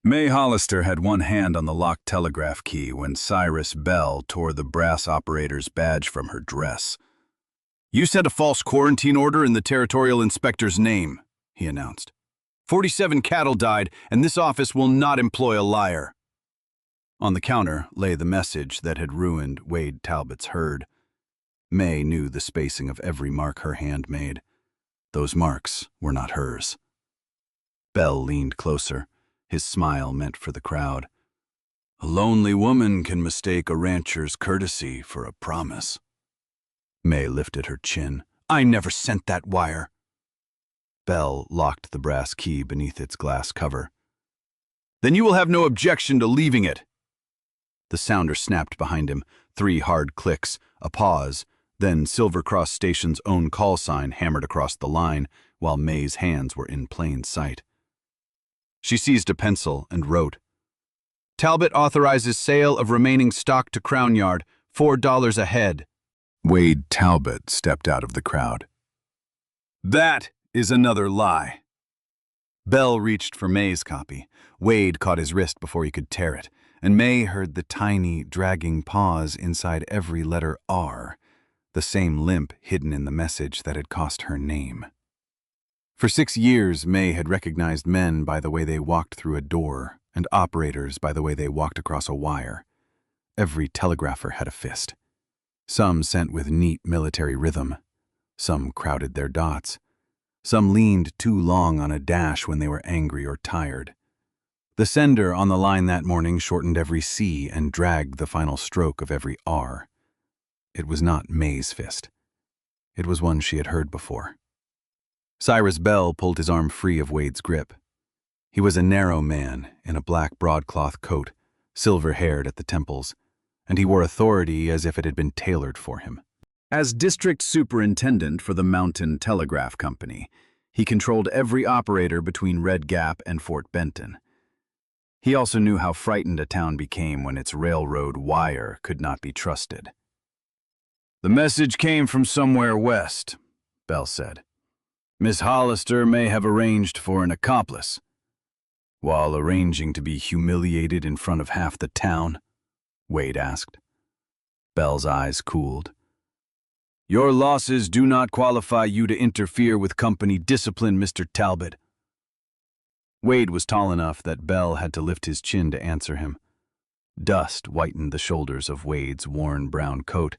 Mae Hollister had one hand on the locked telegraph key when Cyrus Bell tore the brass operator's badge from her dress. "You sent a false quarantine order in the territorial inspector's name," he announced. 47 cattle died, and this office will not employ a liar." On the counter lay the message that had ruined Wade Talbot's herd. Mae knew the spacing of every mark her hand made. Those marks were not hers. Bell leaned closer, his smile meant for the crowd. "A lonely woman can mistake a rancher's courtesy for a promise." Mae lifted her chin. "I never sent that wire." Bell locked the brass key beneath its glass cover. "Then you will have no objection to leaving it." The sounder snapped behind him, 3 hard clicks, a pause, then Silver Cross Station's own call sign hammered across the line while Mae's hands were in plain sight. She seized a pencil and wrote, "Talbot authorizes sale of remaining stock to Crown Yard, $4 a head." Wade Talbot stepped out of the crowd. "That is another lie." Bell reached for Mae's copy. Wade caught his wrist before he could tear it, and Mae heard the tiny, dragging pause inside every letter R, the same limp hidden in the message that had cost her name. For 6 years, Mae had recognized men by the way they walked through a door, and operators by the way they walked across a wire. Every telegrapher had a fist. Some sent with neat military rhythm. Some crowded their dots. Some leaned too long on a dash when they were angry or tired. The sender on the line that morning shortened every C and dragged the final stroke of every R. It was not Mae's fist. It was one she had heard before. Cyrus Bell pulled his arm free of Wade's grip. He was a narrow man in a black broadcloth coat, silver-haired at the temples, and he wore authority as if it had been tailored for him. As district superintendent for the Mountain Telegraph Company, he controlled every operator between Red Gap and Fort Benton. He also knew how frightened a town became when its railroad wire could not be trusted. "The message came from somewhere west," Bell said. "Miss Hollister may have arranged for an accomplice." "While arranging to be humiliated in front of half the town?" Wade asked. Bell's eyes cooled. "Your losses do not qualify you to interfere with company discipline, Mr. Talbot." Wade was tall enough that Bell had to lift his chin to answer him. Dust whitened the shoulders of Wade's worn brown coat,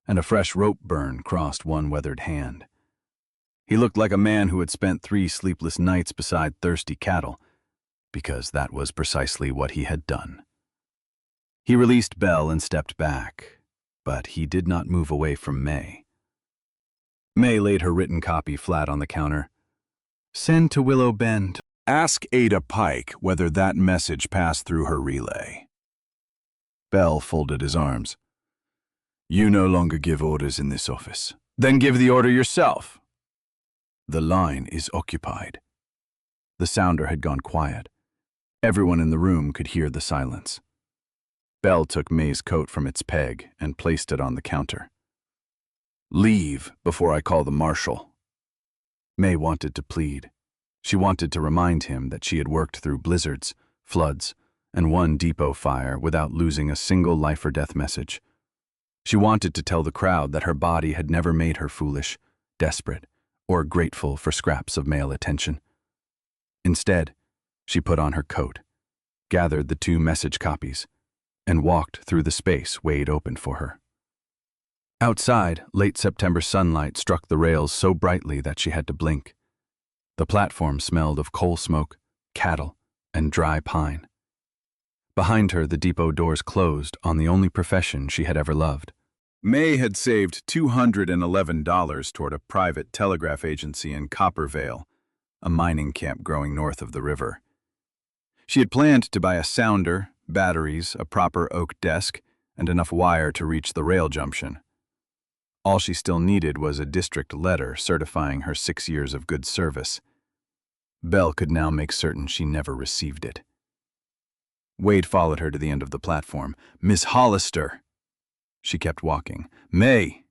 and a fresh rope burn crossed one weathered hand. He looked like a man who had spent 3 sleepless nights beside thirsty cattle, because that was precisely what he had done. He released Bell and stepped back, but he did not move away from Mae. Mae laid her written copy flat on the counter. "Send to Willow Bend. Ask Ada Pike whether that message passed through her relay." Bell folded his arms. "You no longer give orders in this office." "Then give the order yourself." "The line is occupied." The sounder had gone quiet. Everyone in the room could hear the silence. Bell took Mae's coat from its peg and placed it on the counter. "Leave before I call the marshal." Mae wanted to plead. She wanted to remind him that she had worked through blizzards, floods, and one depot fire without losing a single life-or-death message. She wanted to tell the crowd that her body had never made her foolish, desperate, or grateful for scraps of male attention. Instead, she put on her coat, gathered the 2 message copies, and walked through the space Wade opened for her. Outside, late September sunlight struck the rails so brightly that she had to blink. The platform smelled of coal smoke, cattle, and dry pine. Behind her, the depot doors closed on the only profession she had ever loved. Mae had saved $211 toward a private telegraph agency in Coppervale, a mining camp growing north of the river. She had planned to buy a sounder, batteries, a proper oak desk, and enough wire to reach the rail junction. All she still needed was a district letter certifying her 6 years of good service. Bell could now make certain she never received it. Wade followed her to the end of the platform. "Miss Hollister!" She kept walking. "Mae!"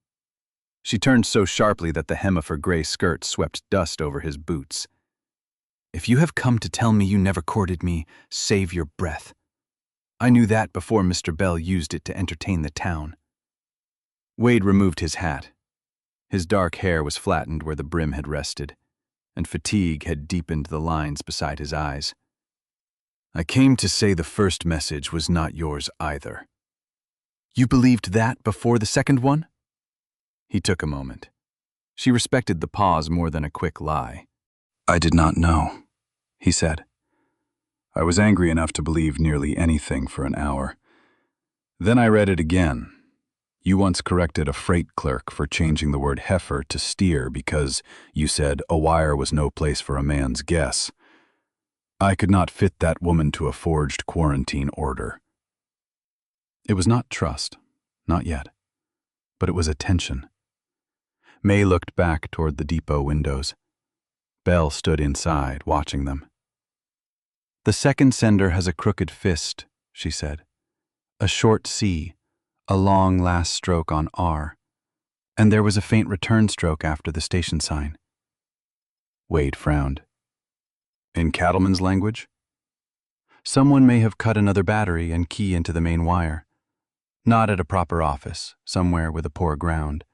She turned so sharply that the hem of her gray skirt swept dust over his boots. If you have come to tell me you never courted me, save your breath. I knew that before Mr. Bell used it to entertain the town. Wade removed his hat. His dark hair was flattened where the brim had rested, and fatigue had deepened the lines beside his eyes. I came to say the first message was not yours either. You believed that before the second one? He took a moment. She respected the pause more than a quick lie. I did not know, he said. I was angry enough to believe nearly anything for an hour. Then I read it again. You once corrected a freight clerk for changing the word heifer to steer because you said a wire was no place for a man's guess. I could not fit that woman to a forged quarantine order. It was not trust, not yet, but it was attention. Mae looked back toward the depot windows. Bell stood inside, watching them. The second sender has a crooked fist, she said. A short C, a long last stroke on R, and there was a faint return stroke after the station sign. Wade frowned. In cattleman's language? Someone may have cut another battery and key into the main wire. Not at a proper office, somewhere with a poor ground.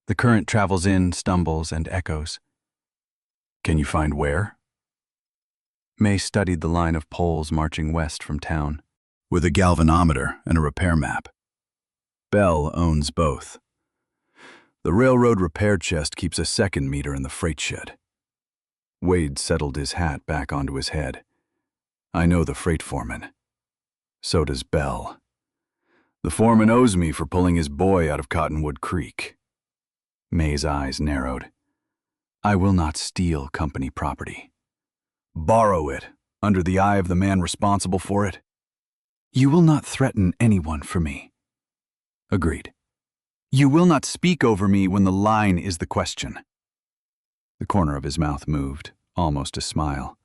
The current travels in, stumbles, and echoes. Can you find where? Mae studied the line of poles marching west from town. With a galvanometer and a repair map. Bell owns both. The railroad repair chest keeps a second meter in the freight shed. Wade settled his hat back onto his head. I know the freight foreman. So does Bell. The foreman owes me for pulling his boy out of Cottonwood Creek. Mae's eyes narrowed. I will not steal company property. Borrow it, under the eye of the man responsible for it. You will not threaten anyone for me. Agreed. You will not speak over me when the line is the question. The corner of his mouth moved, almost a smile.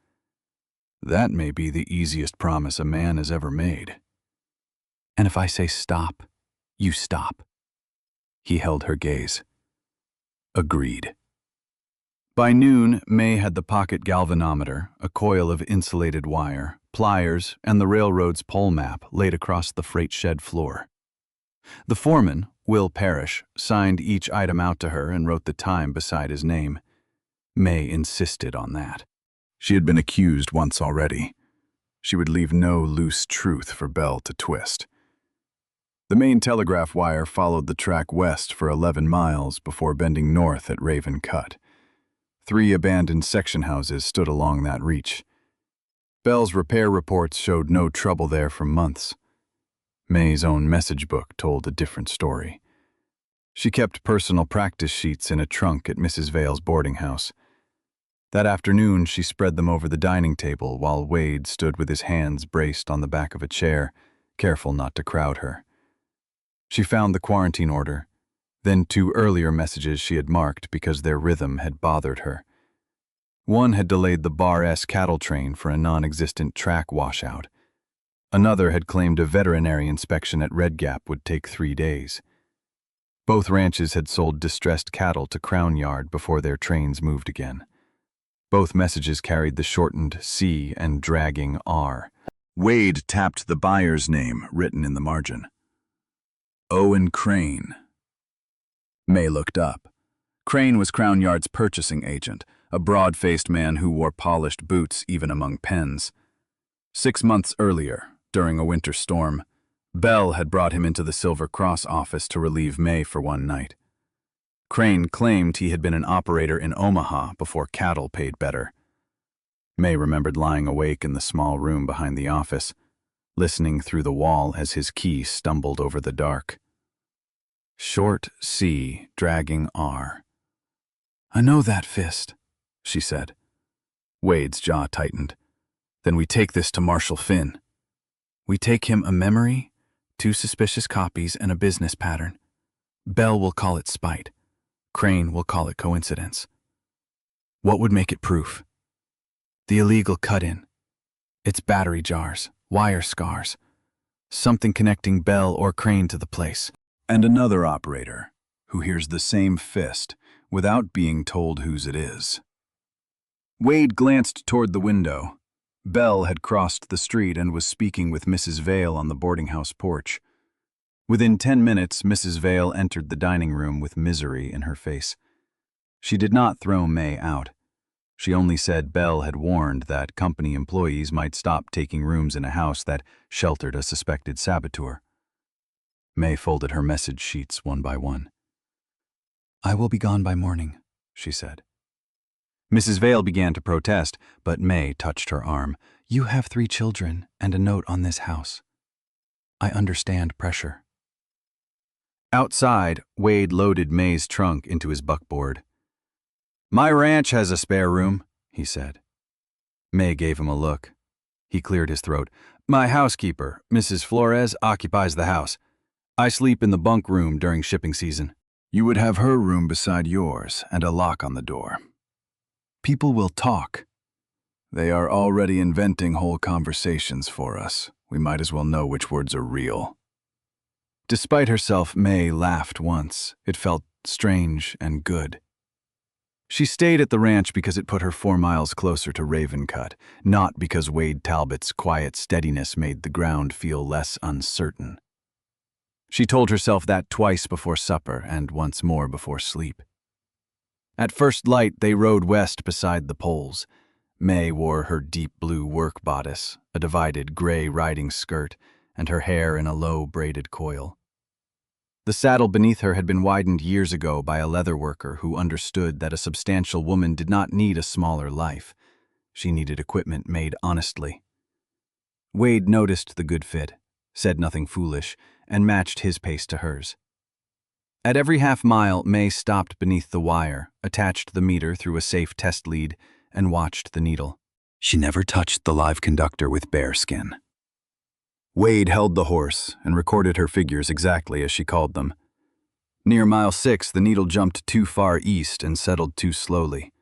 That may be the easiest promise a man has ever made. And if I say stop, you stop. He held her gaze. Agreed. By noon, Mae had the pocket galvanometer, a coil of insulated wire, pliers, and the railroad's pole map laid across the freight shed floor. The foreman, Will Parrish, signed each item out to her and wrote the time beside his name. Mae insisted on that. She had been accused once already. She would leave no loose truth for Bell to twist. The main telegraph wire followed the track west for 11 miles before bending north at Raven Cut. 3 abandoned section houses stood along that reach. Bell's repair reports showed no trouble there for months. Mae's own message book told a different story. She kept personal practice sheets in a trunk at Mrs. Vale's boarding house. That afternoon, she spread them over the dining table while Wade stood with his hands braced on the back of a chair, careful not to crowd her. She found the quarantine order, then 2 earlier messages she had marked because their rhythm had bothered her. One had delayed the Bar S cattle train for a non-existent track washout. Another had claimed a veterinary inspection at Red Gap would take 3 days. Both ranches had sold distressed cattle to Crown Yard before their trains moved again. Both messages carried the shortened C and dragging R. Wade tapped the buyer's name written in the margin. Owen Krane. Mae looked up. Krane was Crown Yard's purchasing agent, a broad-faced man who wore polished boots even among pens. 6 months earlier, during a winter storm, Bell had brought him into the Silver Cross office to relieve Mae for one night. Krane claimed he had been an operator in Omaha before cattle paid better. Mae remembered lying awake in the small room behind the office, listening through the wall as his key stumbled over the dark. Short C, dragging R. I know that fist, she said. Wade's jaw tightened. Then we take this to Marshal Finn. We take him a memory, 2 suspicious copies, and a business pattern. Bell will call it spite. Krane will call it coincidence. What would make it proof? The illegal cut-in. It's battery jars, wire scars. Something connecting Bell or Krane to the place. And another operator, who hears the same fist without being told whose it is. Wade glanced toward the window. Belle had crossed the street and was speaking with Mrs. Vale on the boarding house porch. Within 10 minutes, Mrs. Vale entered the dining room with misery in her face. She did not throw Mae out. She only said Belle had warned that company employees might stop taking rooms in a house that sheltered a suspected saboteur. Mae folded her message sheets one by one. "I will be gone by morning," she said. Mrs. Vale began to protest, but Mae touched her arm. "You have 3 children and a note on this house. I understand pressure." Outside, Wade loaded Mae's trunk into his buckboard. "My ranch has a spare room," he said. Mae gave him a look. He cleared his throat. "My housekeeper, Mrs. Flores, occupies the house. I sleep in the bunk room during shipping season." "You would have her room beside yours and a lock on the door. People will talk. They are already inventing whole conversations for us. We might as well know which words are real." Despite herself, Mae laughed once. It felt strange and good. She stayed at the ranch because it put her 4 miles closer to Ravencut, not because Wade Talbot's quiet steadiness made the ground feel less uncertain. She told herself that twice before supper and once more before sleep. At first light, they rode west beside the poles. Mae wore her deep blue work bodice, a divided gray riding skirt, and her hair in a low braided coil. The saddle beneath her had been widened years ago by a leather worker who understood that a substantial woman did not need a smaller life. She needed equipment made honestly. Wade noticed the good fit, said nothing foolish, and matched his pace to hers. At every half-mile, Mae stopped beneath the wire, attached the meter through a safe test lead, and watched the needle. She never touched the live conductor with bare skin. Wade held the horse and recorded her figures exactly as she called them. Near mile 6, the needle jumped too far east and settled too slowly.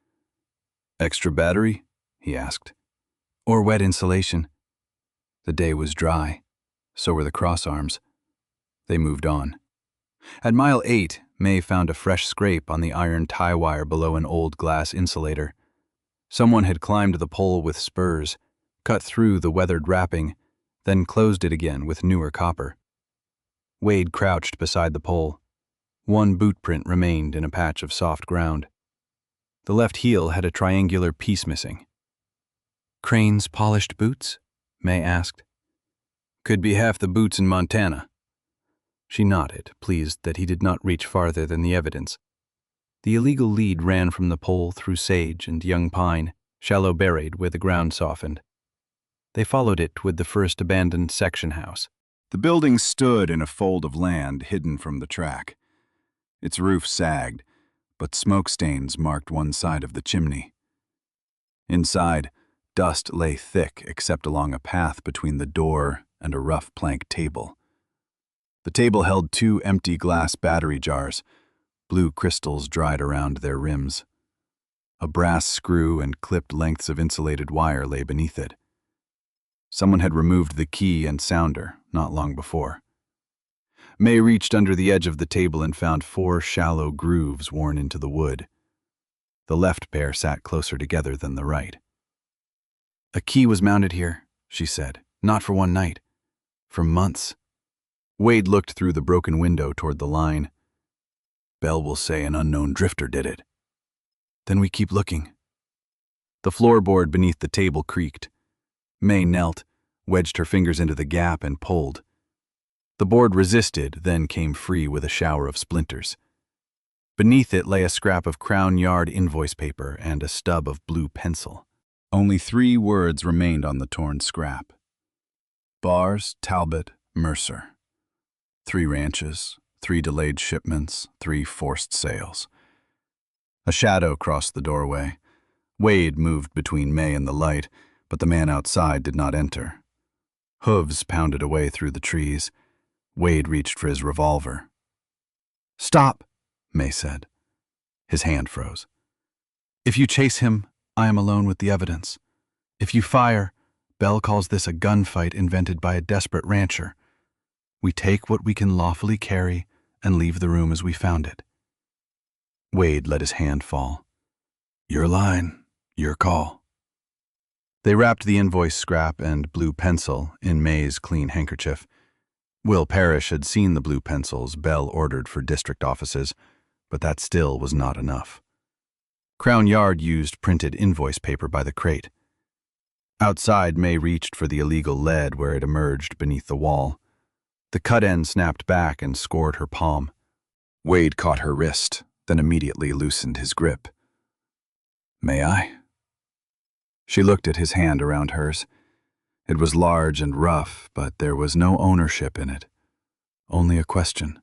"Extra battery?" he asked. "Or wet insulation." The day was dry. So were the crossarms. They moved on. At mile 8, Mae found a fresh scrape on the iron tie wire below an old glass insulator. Someone had climbed the pole with spurs, cut through the weathered wrapping, then closed it again with newer copper. Wade crouched beside the pole. One boot print remained in a patch of soft ground. The left heel had a triangular piece missing. "Crane's polished boots?" Mae asked. "Could be half the boots in Montana." She nodded, pleased that he did not reach farther than the evidence. The illegal lead ran from the pole through sage and young pine, shallow buried where the ground softened. They followed it with the first abandoned section house. The building stood in a fold of land hidden from the track. Its roof sagged, but smoke stains marked one side of the chimney. Inside, dust lay thick except along a path between the door and a rough plank table. The table held 2 empty glass battery jars, blue crystals dried around their rims. A brass screw and clipped lengths of insulated wire lay beneath it. Someone had removed the key and sounder not long before. Mae reached under the edge of the table and found 4 shallow grooves worn into the wood. The left pair sat closer together than the right. "A key was mounted here," she said. "Not for one night. For months." Wade looked through the broken window toward the line. "Belle will say an unknown drifter did it." "Then we keep looking." The floorboard beneath the table creaked. Mae knelt, wedged her fingers into the gap, and pulled. The board resisted, then came free with a shower of splinters. Beneath it lay a scrap of Crown Yard invoice paper and a stub of blue pencil. Only 3 words remained on the torn scrap. Bars, Talbot, Mercer. 3 ranches, 3 delayed shipments, 3 forced sales. A shadow crossed the doorway. Wade moved between Mae and the light, but the man outside did not enter. Hooves pounded away through the trees. Wade reached for his revolver. "Stop," Mae said. His hand froze. "If you chase him, I am alone with the evidence. If you fire, Belle calls this a gunfight invented by a desperate rancher. We take what we can lawfully carry and leave the room as we found it." Wade let his hand fall. "Your line," Your call. They wrapped the invoice scrap and blue pencil in Mae's clean handkerchief. Will Parrish had seen the blue pencils Bell ordered for district offices, but that still was not enough. Crown Yard used printed invoice paper by the crate. Outside, Mae reached for the illegal lead where it emerged beneath the wall. The cut end snapped back and scored her palm. Wade caught her wrist, then immediately loosened his grip. May I? She looked at his hand around hers. It was large and rough, but there was no ownership in it. Only a question.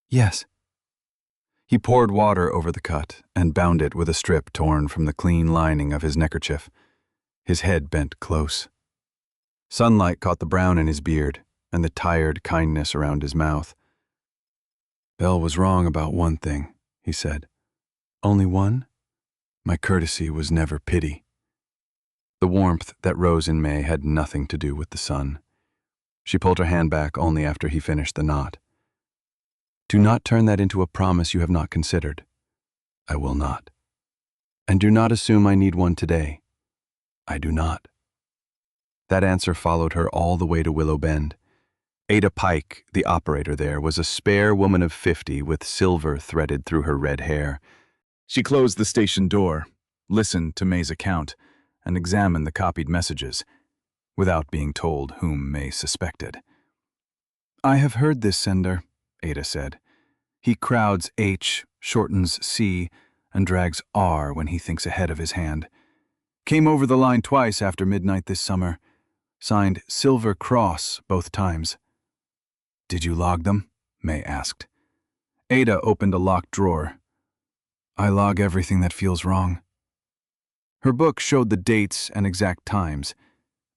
Yes. He poured water over the cut and bound it with a strip torn from the clean lining of his neckerchief. His head bent close. Sunlight caught the brown in his beard and the tired kindness around his mouth. Bell was wrong about one thing, he said. Only one? My courtesy was never pity. The warmth that rose in Mae had nothing to do with the sun. She pulled her hand back only after he finished the knot. Do not turn that into a promise you have not considered. I will not. And do not assume I need one today. I do not. That answer followed her all the way to Willow Bend. Ada Pike, the operator there, was a spare woman of 50 with silver threaded through her red hair. She closed the station door, listened to Mae's account, and examined the copied messages, without being told whom Mae suspected. I have heard this sender, Ada said. He crowds H, shortens C, and drags R when he thinks ahead of his hand. Came over the line twice after midnight this summer. Signed Silver Cross both times. Did you log them? Mae asked. Ada opened a locked drawer. I log everything that feels wrong. Her book showed the dates and exact times.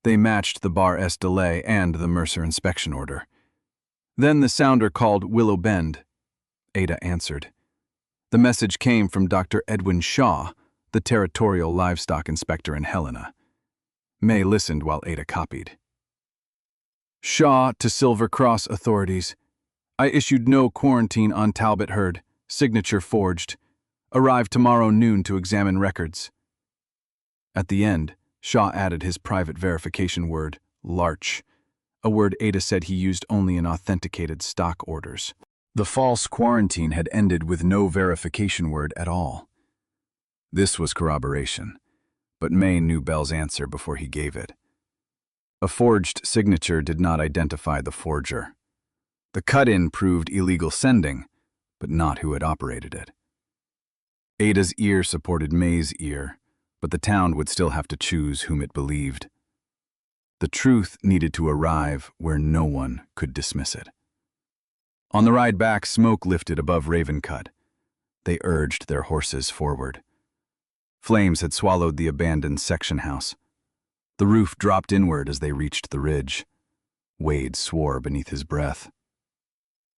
They matched the Bar S delay and the Mercer inspection order. Then the sounder called Willow Bend. Ada answered. The message came from Dr. Edwin Shaw, the territorial livestock inspector in Helena. Mae listened while Ada copied. Shaw to Silver Cross authorities. I issued no quarantine on Talbot herd. Signature forged. Arrive tomorrow noon to examine records. At the end, Shaw added his private verification word, larch, a word Ada said he used only in authenticated stock orders. The false quarantine had ended with no verification word at all. This was corroboration, but Mae knew Bell's answer before he gave it. A forged signature did not identify the forger. The cut-in proved illegal sending, but not who had operated it. Ada's ear supported Mae's ear, but the town would still have to choose whom it believed. The truth needed to arrive where no one could dismiss it. On the ride back, smoke lifted above Ravencut. They urged their horses forward. Flames had swallowed the abandoned section house. The roof dropped inward as they reached the ridge. Wade swore beneath his breath.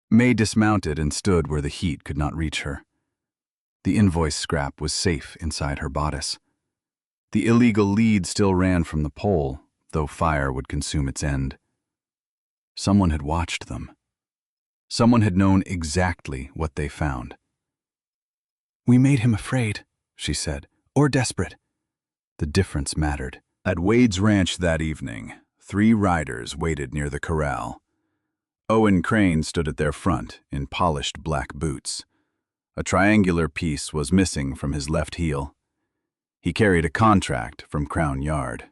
Mae dismounted and stood where the heat could not reach her. The invoice scrap was safe inside her bodice. The illegal lead still ran from the pole, though fire would consume its end. Someone had watched them. Someone had known exactly what they found. We made him afraid, she said, or desperate. The difference mattered. At Wade's ranch that evening, 3 riders waited near the corral. Owen Krane stood at their front in polished black boots. A triangular piece was missing from his left heel. He carried a contract from Crown Yard.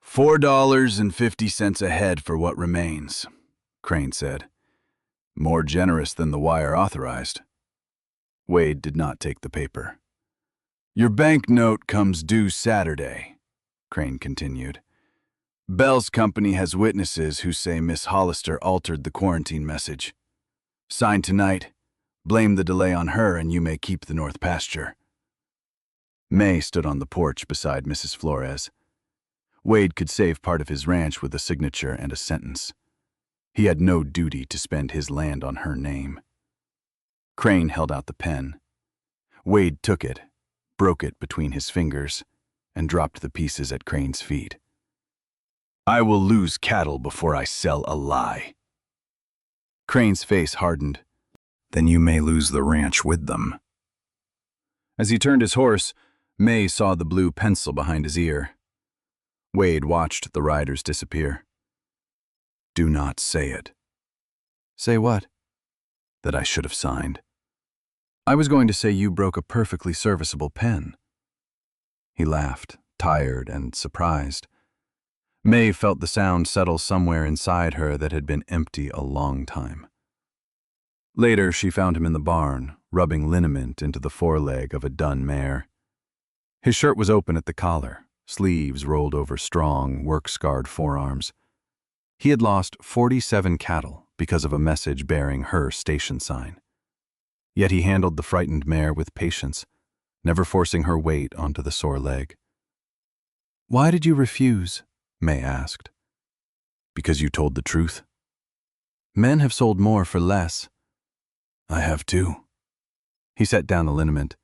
$4.50 a head for what remains, Krane said. More generous than the wire authorized. Wade did not take the paper. Your banknote comes due Saturday, Krane continued. Bell's company has witnesses who say Miss Hollister altered the quarantine message. Sign tonight. Blame the delay on her and you may keep the north pasture. Mae stood on the porch beside Mrs. Flores. Wade could save part of his ranch with a signature and a sentence. He had no duty to spend his land on her name. Krane held out the pen. Wade took it, broke it between his fingers, and dropped the pieces at Crane's feet. I will lose cattle before I sell a lie. Crane's face hardened. Then you may lose the ranch with them. As he turned his horse, Mae saw the blue pencil behind his ear. Wade watched the riders disappear. Do not say it. Say what? That I should have signed. I was going to say you broke a perfectly serviceable pen. He laughed, tired and surprised. Mae felt the sound settle somewhere inside her that had been empty a long time. Later, she found him in the barn, rubbing liniment into the foreleg of a dun mare. His shirt was open at the collar, sleeves rolled over strong, work-scarred forearms. He had lost 47 cattle because of a message bearing her station sign. Yet he handled the frightened mare with patience, never forcing her weight onto the sore leg. Why did you refuse? Mae asked. Because you told the truth. Men have sold more for less. I have too. He set down the liniment.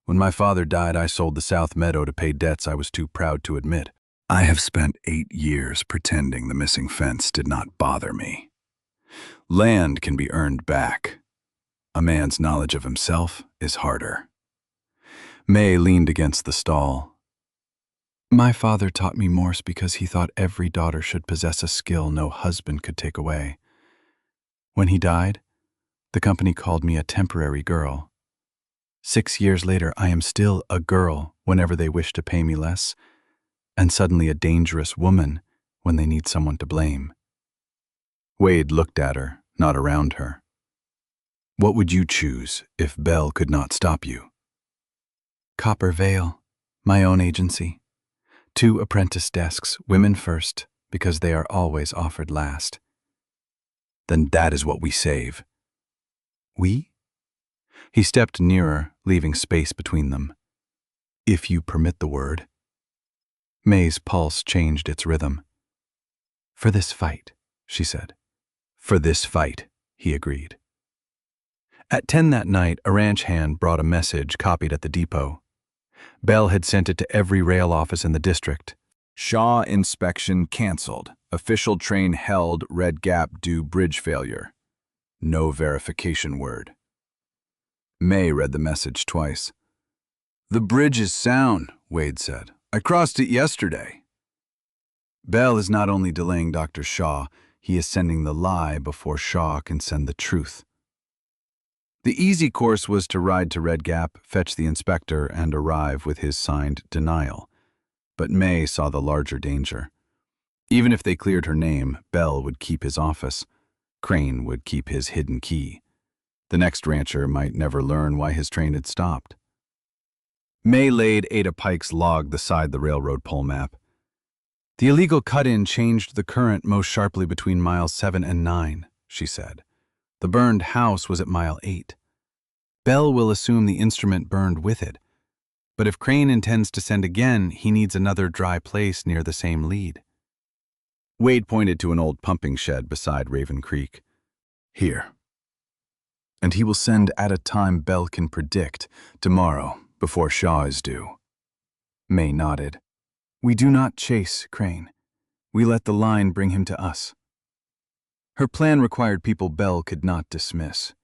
When my father died, I sold the South Meadow to pay debts I was too proud to admit. I have spent 8 years pretending the missing fence did not bother me. Land can be earned back. A man's knowledge of himself is harder. Mae leaned against the stall. My father taught me Morse because he thought every daughter should possess a skill no husband could take away. When he died, the company called me a temporary girl. 6 years later, I am still a girl whenever they wish to pay me less, and suddenly a dangerous woman when they need someone to blame. Wade looked at her, not around her. What would you choose if Belle could not stop you? Copper Vale, my own agency. 2 apprentice desks, women first, because they are always offered last. Then that is what we save. We? He stepped nearer, leaving space between them. If you permit the word. Mae's pulse changed its rhythm. For this fight, she said. For this fight, he agreed. At 10 that night, a ranch hand brought a message copied at the depot. Belle had sent it to every rail office in the district. Shaw inspection canceled. Official train held, red gap due bridge failure. No verification word. Mae read the message twice. The bridge is sound, Wade said. I crossed it yesterday. Belle is not only delaying Dr. Shaw, he is sending the lie before Shaw can send the truth. The easy course was to ride to Red Gap, fetch the inspector, and arrive with his signed denial. But Mae saw the larger danger. Even if they cleared her name, Belle would keep his office. Krane would keep his hidden key. The next rancher might never learn why his train had stopped. Mae laid Ada Pike's log beside the railroad pole map. The illegal cut-in changed the current most sharply between miles 7 and 9, she said. The burned house was at mile 8. Belle will assume the instrument burned with it. But if Krane intends to send again, he needs another dry place near the same lead. Wade pointed to an old pumping shed beside Raven Creek. Here. And he will send at a time Belle can predict, tomorrow, before Shaw is due. Mae nodded. We do not chase Krane. We let the line bring him to us. Her plan required people Belle could not dismiss.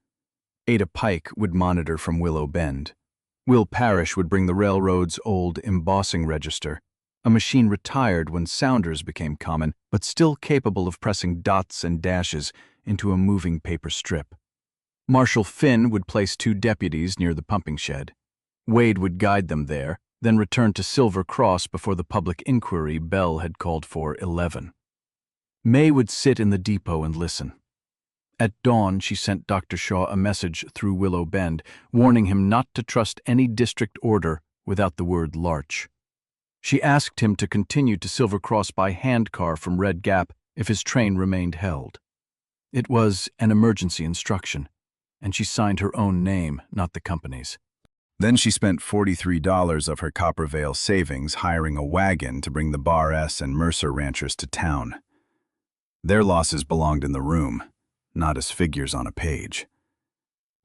Ada Pike would monitor from Willow Bend. Will Parrish would bring the railroad's old embossing register, a machine retired when sounders became common, but still capable of pressing dots and dashes into a moving paper strip. Marshal Finn would place 2 deputies near the pumping shed. Wade would guide them there, then return to Silver Cross before the public inquiry Belle had called for 11. Mae would sit in the depot and listen. At dawn, she sent Dr. Shaw a message through Willow Bend, warning him not to trust any district order without the word Larch. She asked him to continue to Silver Cross by handcar from Red Gap if his train remained held. It was an emergency instruction, and she signed her own name, not the company's. Then she spent $43 of her Copper Vale savings hiring a wagon to bring the Bar S and Mercer ranchers to town. Their losses belonged in the room, not as figures on a page.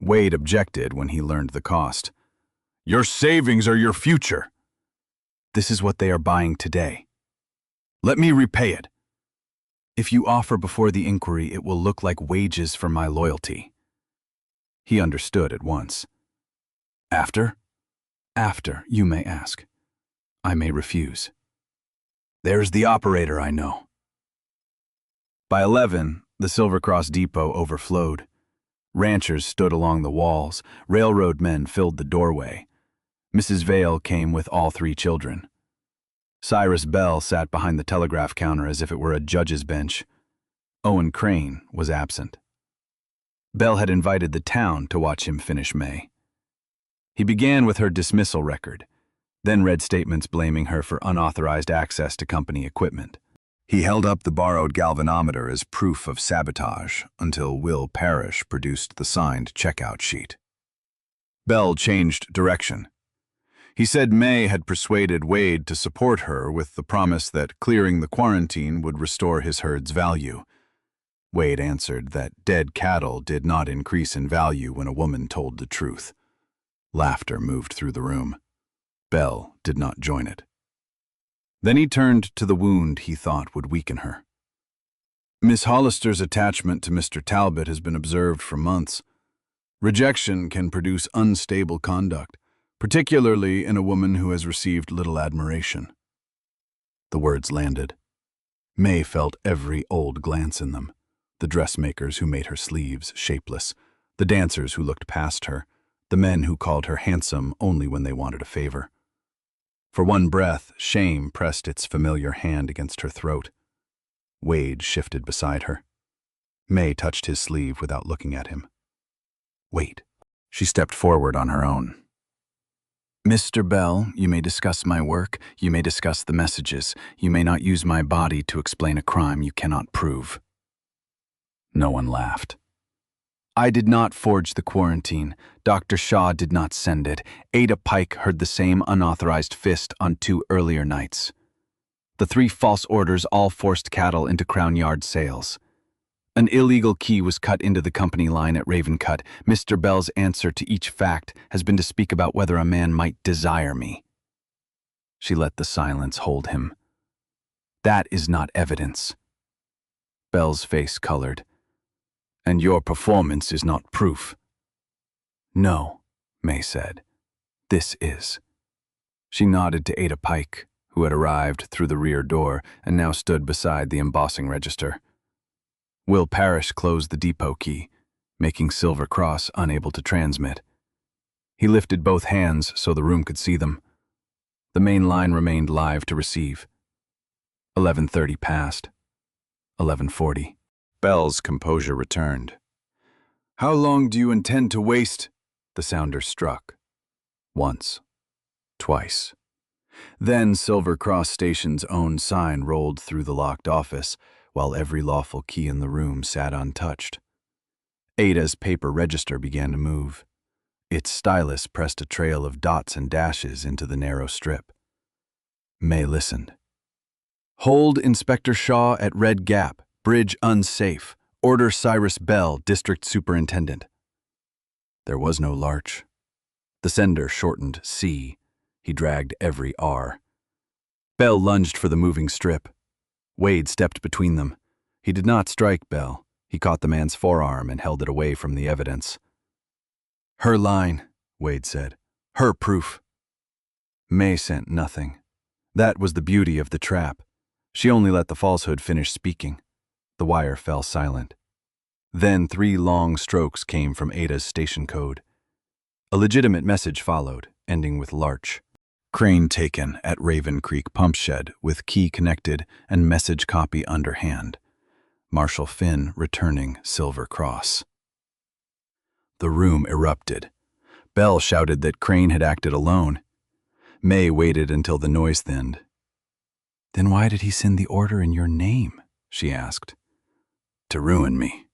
Wade objected when he learned the cost. Your savings are your future. This is what they are buying today. Let me repay it. If you offer before the inquiry, it will look like wages for my loyalty. He understood at once. After? After, you may ask. I may refuse. There's the operator I know. By 11, the Silver Cross depot overflowed. Ranchers stood along the walls. Railroad men filled the doorway. Mrs. Vale came with all 3 children. Cyrus Bell sat behind the telegraph counter as if it were a judge's bench. Owen Krane was absent. Bell had invited the town to watch him finish Mae. He began with her dismissal record, then read statements blaming her for unauthorized access to company equipment. He held up the borrowed galvanometer as proof of sabotage until Will Parrish produced the signed checkout sheet. Bell changed direction. He said Mae had persuaded Wade to support her with the promise that clearing the quarantine would restore his herd's value. Wade answered that dead cattle did not increase in value when a woman told the truth. Laughter moved through the room. Bell did not join it. Then he turned to the wound he thought would weaken her. Miss Hollister's attachment to Mr. Talbot has been observed for months. Rejection can produce unstable conduct, particularly in a woman who has received little admiration. The words landed. Mae felt every old glance in them. The dressmakers who made her sleeves shapeless, the dancers who looked past her, the men who called her handsome only when they wanted a favor. For one breath, shame pressed its familiar hand against her throat. Wade shifted beside her. Mae touched his sleeve without looking at him. Wait. She stepped forward on her own. Mr. Bell, you may discuss my work, you may discuss the messages, you may not use my body to explain a crime you cannot prove. No one laughed. I did not forge the quarantine. Dr. Shaw did not send it. Ada Pike heard the same unauthorized fist on 2 earlier nights. The 3 false orders all forced cattle into Crown Yard sales. An illegal key was cut into the company line at Ravencut. Mr. Bell's answer to each fact has been to speak about whether a man might desire me. She let the silence hold him. That is not evidence. Bell's face colored. And your performance is not proof. No, Mae said. This is. She nodded to Ada Pike, who had arrived through the rear door and now stood beside the embossing register. Will Parrish closed the depot key, making Silver Cross unable to transmit. He lifted both hands so the room could see them. The main line remained live to receive. 11:30 passed. 11:40. Bell's composure returned. How long do you intend to waste? The sounder struck. Once. Twice. Then Silver Cross Station's own sign rolled through the locked office, while every lawful key in the room sat untouched. Ada's paper register began to move. Its stylus pressed a trail of dots and dashes into the narrow strip. Mae listened. Hold Inspector Shaw at Red Gap. Bridge unsafe. Order Cyrus Bell, District Superintendent. There was no larch. The sender shortened C. He dragged every R. Bell lunged for the moving strip. Wade stepped between them. He did not strike Bell. He caught the man's forearm and held it away from the evidence. Her line, Wade said. Her proof. Mae sent nothing. That was the beauty of the trap. She only let the falsehood finish speaking. The wire fell silent. Then 3 long strokes came from Ada's station code. A legitimate message followed, ending with Larch. Krane taken at Raven Creek Pump Shed with key connected and message copy underhand. Marshal Finn returning Silver Cross. The room erupted. Bell shouted that Krane had acted alone. Mae waited until the noise thinned. Then why did he send the order in your name? She asked. To ruin me.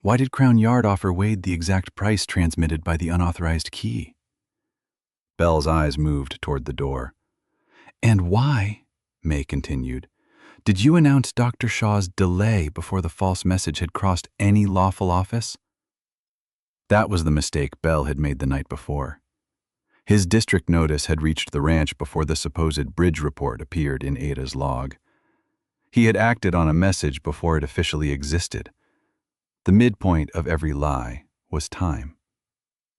Why did Crown Yard offer Wade the exact price transmitted by the unauthorized key? Bell's eyes moved toward the door. And why, Mae continued, did you announce Dr. Shaw's delay before the false message had crossed any lawful office? That was the mistake Bell had made the night before. His district notice had reached the ranch before the supposed bridge report appeared in Ada's log. He had acted on a message before it officially existed. The midpoint of every lie was time.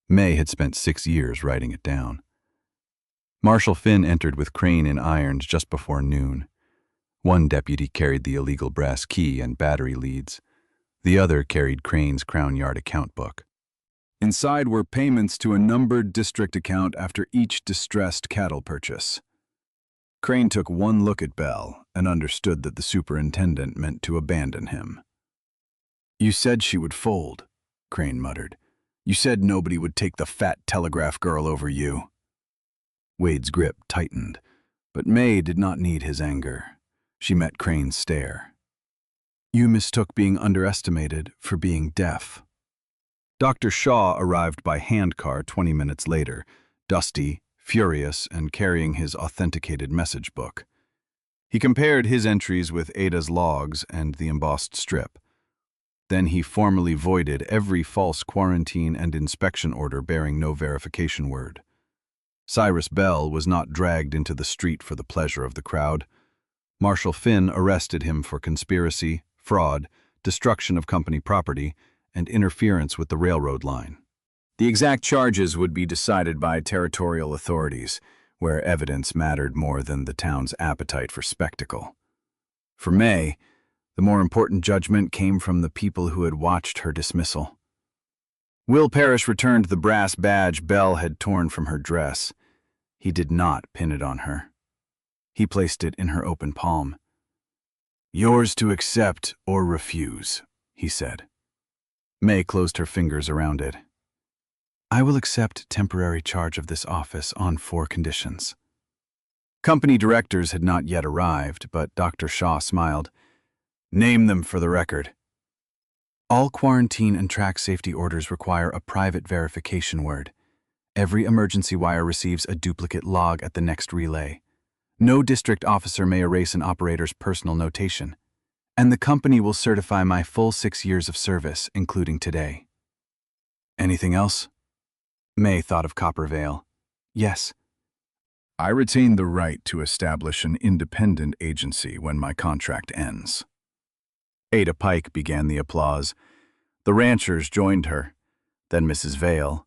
Mae had spent 6 years writing it down. Marshal Finn entered with Krane in irons just before noon. One deputy carried the illegal brass key and battery leads. The other carried Crane's Crown Yard account book. Inside were payments to a numbered district account after each distressed cattle purchase. Krane took one look at Bell and understood that the superintendent meant to abandon him. "You said she would fold," Krane muttered. "You said nobody would take the fat Telegraph girl over you." Wade's grip tightened, but Mae did not need his anger. She met Crane's stare. "You mistook being underestimated for being deaf." Dr. Shaw arrived by handcar 20 minutes later, dusty, furious, and carrying his authenticated message book. He compared his entries with Ada's logs and the embossed strip. Then he formally voided every false quarantine and inspection order bearing no verification word. Cyrus Bell was not dragged into the street for the pleasure of the crowd. Marshal Finn arrested him for conspiracy, fraud, destruction of company property, and interference with the railroad line. The exact charges would be decided by territorial authorities, where evidence mattered more than the town's appetite for spectacle. For Mae, the more important judgment came from the people who had watched her dismissal. Will Parrish returned the brass badge Bell had torn from her dress. He did not pin it on her. He placed it in her open palm. "Yours to accept or refuse," he said. Mae closed her fingers around it. "I will accept temporary charge of this office on 4 conditions." Company directors had not yet arrived, but Dr. Shaw smiled. "Name them for the record." "All quarantine and track safety orders require a private verification word. Every emergency wire receives a duplicate log at the next relay. No district officer may erase an operator's personal notation. And the company will certify my full 6 years of service, including today." "Anything else?" Mae thought of Coppervale. "Yes. I retain the right to establish an independent agency when my contract ends." Ada Pike began the applause. The ranchers joined her, then Mrs. Vale,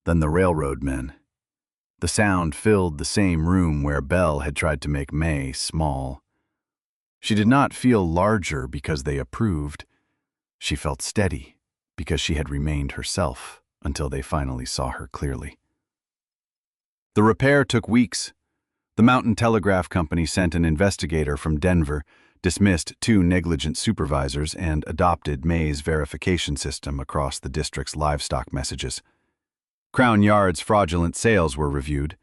then the railroad men. The sound filled the same room where Bell had tried to make Mae small. She did not feel larger because they approved. She felt steady because she had remained herself until they finally saw her clearly. The repair took weeks. The Mountain Telegraph Company sent an investigator from Denver, dismissed 2 negligent supervisors, and adopted Mae's verification system across the district's livestock messages. Crown Yard's fraudulent sales were reviewed.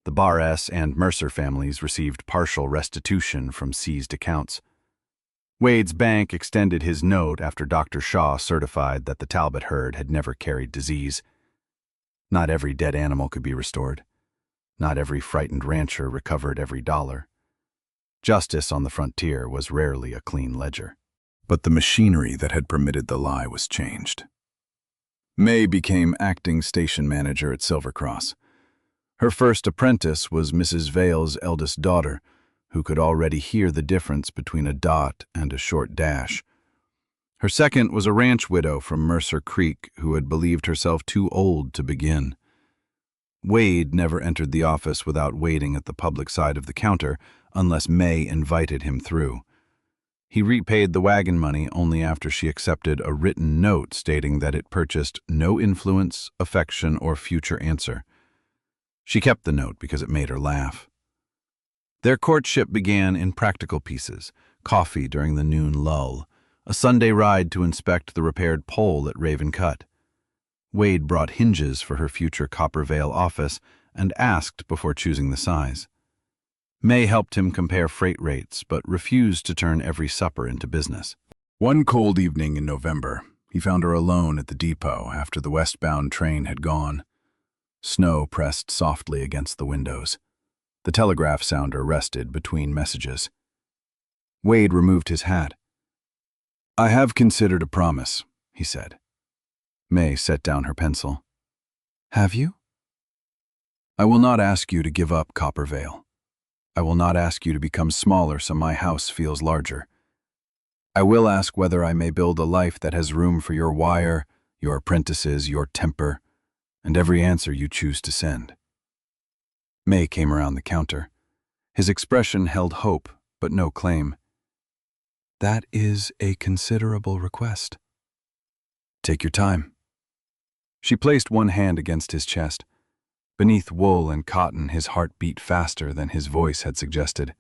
The Barres and Mercer families received partial restitution from seized accounts. Wade's bank extended his note after Dr. Shaw certified that the Talbot herd had never carried disease. Not every dead animal could be restored. Not every frightened rancher recovered every dollar. Justice on the frontier was rarely a clean ledger. But the machinery that had permitted the lie was changed. Mae became acting station manager at Silver Cross. Her first apprentice was Mrs. Vale's eldest daughter, who could already hear the difference between a dot and a short dash. Her second was a ranch widow from Mercer Creek who had believed herself too old to begin. Wade never entered the office without waiting at the public side of the counter unless Mae invited him through. He repaid the wagon money only after she accepted a written note stating that it purchased no influence, affection, or future answer. She kept the note because it made her laugh. Their courtship began in practical pieces: coffee during the noon lull, a Sunday ride to inspect the repaired pole at Raven Cut. Wade brought hinges for her future Coppervale office and asked before choosing the size. Mae helped him compare freight rates, but refused to turn every supper into business. One cold evening in November, he found her alone at the depot after the westbound train had gone. Snow pressed softly against the windows. The telegraph sounder rested between messages. Wade removed his hat. "I have considered a promise," he said. Mae set down her pencil. "Have you?" "I will not ask you to give up Coppervale. I will not ask you to become smaller so my house feels larger. I will ask whether I may build a life that has room for your wire, your apprentices, your temper, and every answer you choose to send." Mae came around the counter. His expression held hope, but no claim. That is a considerable request. Take your time. She placed one hand against his chest. Beneath wool and cotton, his heart beat faster than his voice had suggested.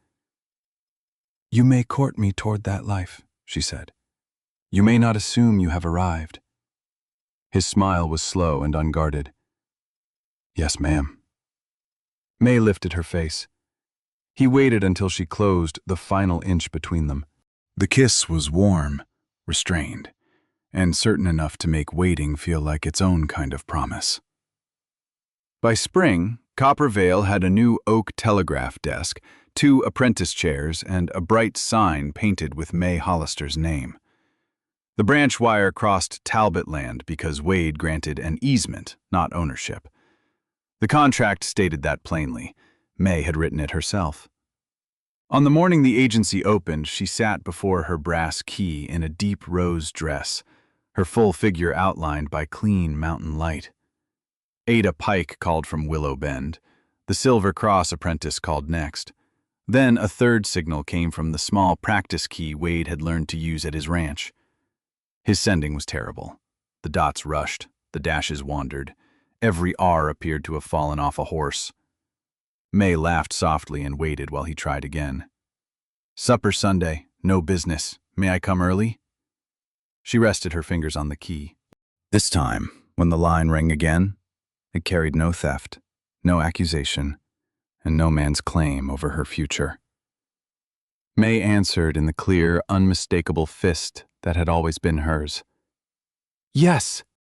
You may court me toward that life, she said. You may not assume you have arrived. His smile was slow and unguarded. Yes, ma'am. Mae lifted her face. He waited until she closed the final inch between them. The kiss was warm, restrained, and certain enough to make waiting feel like its own kind of promise. By spring, Copper Vale had a new oak telegraph desk, 2 apprentice chairs, and a bright sign painted with Mae Hollister's name. The branch wire crossed Talbot land because Wade granted an easement, not ownership. The contract stated that plainly. Mae had written it herself. On the morning the agency opened, she sat before her brass key in a deep rose dress, her full figure outlined by clean mountain light. Ada Pike called from Willow Bend. The Silver Cross apprentice called next. Then a third signal came from the small practice key Wade had learned to use at his ranch. His sending was terrible. The dots rushed, the dashes wandered. Every R appeared to have fallen off a horse. Mae laughed softly and waited while he tried again. Supper Sunday, no business. May I come early? She rested her fingers on the key. This time, when the line rang again, it carried no theft, no accusation, and no man's claim over her future. Mae answered in the clear, unmistakable fist that had always been hers. Yes.